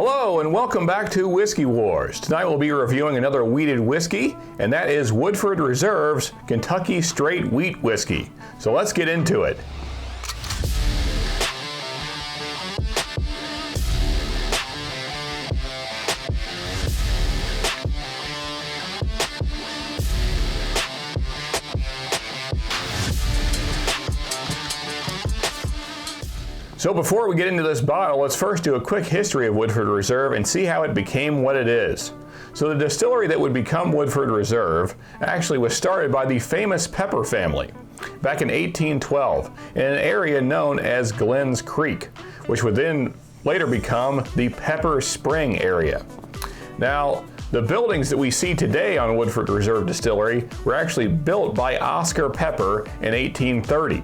Hello and welcome back to Whiskey Wars. Tonight we'll be reviewing another wheated whiskey, and that is Woodford Reserve's Kentucky Straight Wheat Whiskey. So let's get into it. So before we get into this bottle, let's first do a quick history of Woodford Reserve and see how it became what it is. So the distillery that would become Woodford Reserve actually was started by the famous Pepper family back in 1812 in an area known as Glens Creek, which would then later become the Pepper Spring area. Now, the buildings that we see today on Woodford Reserve Distillery were actually built by Oscar Pepper in 1830.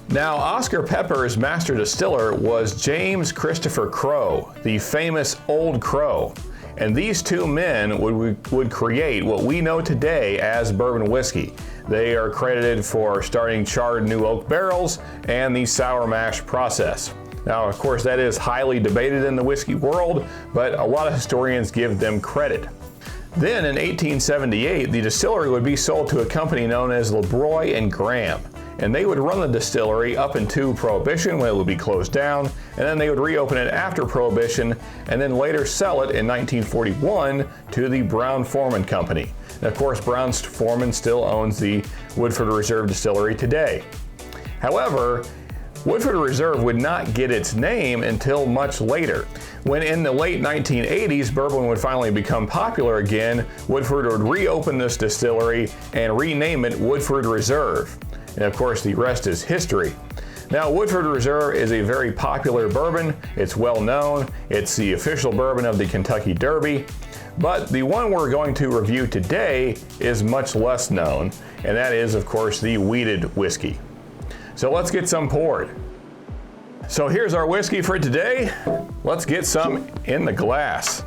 Now, Oscar Pepper's master distiller was James Christopher Crowe, the famous Old Crow. And these two men would create what we know today as bourbon whiskey. They are credited for starting charred new oak barrels and the sour mash process. Now, of course, that is highly debated in the whiskey world, but a lot of historians give them credit. Then in 1878, the distillery would be sold to a company known as LeBroy and Graham. And they would run the distillery up into Prohibition when it would be closed down, and then they would reopen it after Prohibition, and then later sell it in 1941 to the Brown-Forman Company. And of course, Brown-Forman still owns the Woodford Reserve Distillery today. However, Woodford Reserve would not get its name until much later. When in the late 1980s, bourbon would finally become popular again, Woodford would reopen this distillery and rename it Woodford Reserve. And of course, the rest is history. Now, Woodford Reserve is a very popular bourbon. It's well known. It's the official bourbon of the Kentucky Derby. But the one we're going to review today is much less known, and that is, of course, the wheated whiskey. So let's get some poured. So here's our whiskey for today. Let's get some in the glass.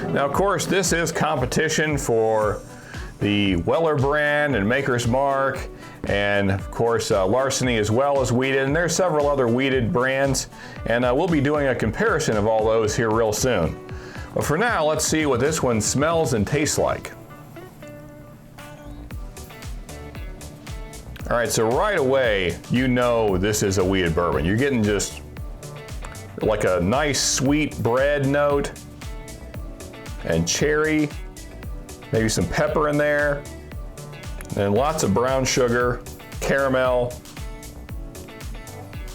Now, of course, this is competition for the Weller brand and Maker's Mark, and of course, Larceny as well as wheated, and there's several other wheated brands, and we'll be doing a comparison of all those here real soon. But for now, let's see what this one smells and tastes like. All right, so right away, you know this is a wheated bourbon. You're getting just like a nice sweet bread note, and cherry, maybe some pepper in there, and lots of brown sugar, caramel,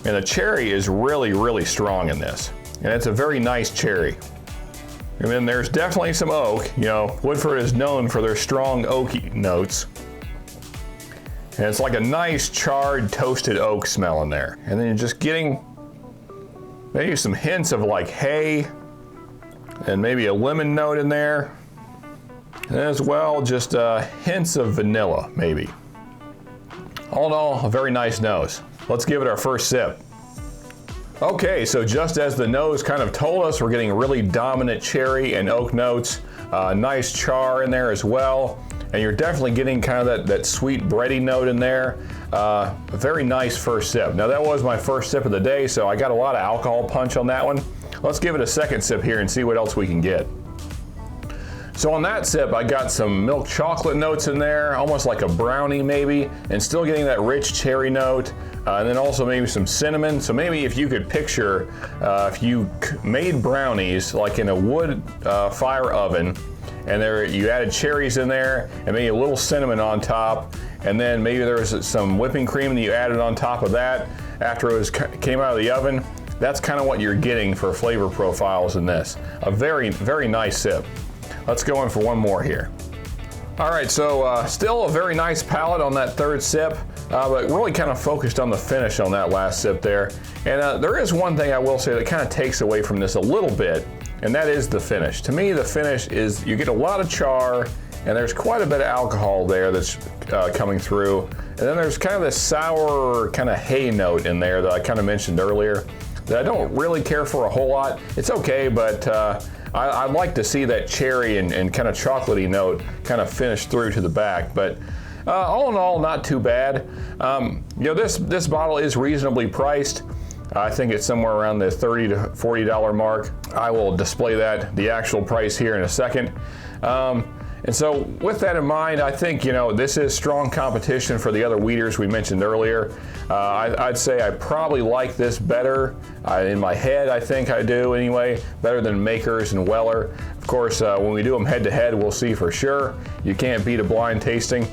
and the cherry is really, really strong in this, and it's a very nice cherry. And then there's definitely some oak. You know, Woodford is known for their strong oaky notes, and it's like a nice charred toasted oak smell in there. And then you're just getting maybe some hints of like hay, and maybe a lemon note in there, and as well just hints of vanilla maybe. All in all, a very nice nose. Let's give it our first sip. Okay, so just as the nose kind of told us, we're getting really dominant cherry and oak notes, nice char in there as well, and you're definitely getting kind of that sweet bready note in there. A very nice first sip. Now that was my first sip of the day, so I got a lot of alcohol punch on that one. Let's give it a second sip here and see what else we can get. So on that sip, I got some milk chocolate notes in there, almost like a brownie maybe, and still getting that rich cherry note, and then also maybe some cinnamon. So maybe if you could picture, if you made brownies like in a wood fire oven, and you added cherries in there, and maybe a little cinnamon on top, and then maybe there was some whipping cream that you added on top of that after it came out of the oven. That's kind of what you're getting for flavor profiles in this. A very, very nice sip. Let's go in for one more here. All right, so still a very nice palate on that third sip, but really kind of focused on the finish on that last sip there. And there is one thing I will say that kind of takes away from this a little bit, and that is the finish. To me, the finish is you get a lot of char, and there's quite a bit of alcohol there that's coming through. And then there's kind of this sour kind of hay note in there that I kind of mentioned earlier that I don't really care for a whole lot. It's okay, but I'd like to see that cherry and kind of chocolatey note kind of finish through to the back. But All in all, not too bad. You know, this bottle is reasonably priced. I think it's somewhere around the $30 to $40 mark. I will display the actual price here in a second. And so with that in mind, I think, you know, this is strong competition for the other wheaters we mentioned earlier. I'd say I probably like this better. In my head, I think I do anyway, better than Makers and Weller. Of course, when we do them head to head, we'll see for sure. You can't beat a blind tasting.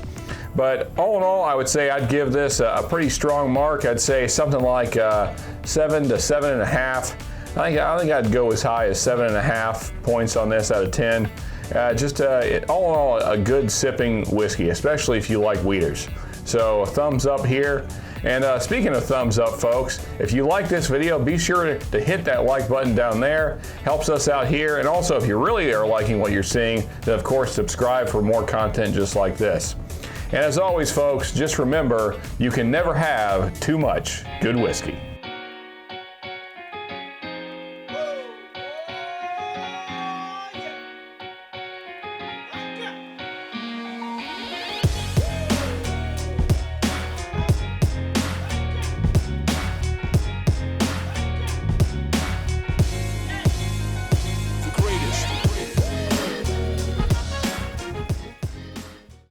But all in all, I would say I'd give this a pretty strong mark. I'd say something like 7 to 7.5. I think I'd go as high as 7.5 points on this out of 10. All in all, a good sipping whiskey, especially if you like wheaters. So a thumbs up here. And speaking of thumbs up, folks, if you like this video, be sure to hit that like button down there. Helps us out here. And also, if you really are liking what you're seeing, then of course subscribe for more content just like this. And as always, folks, just remember, you can never have too much good whiskey.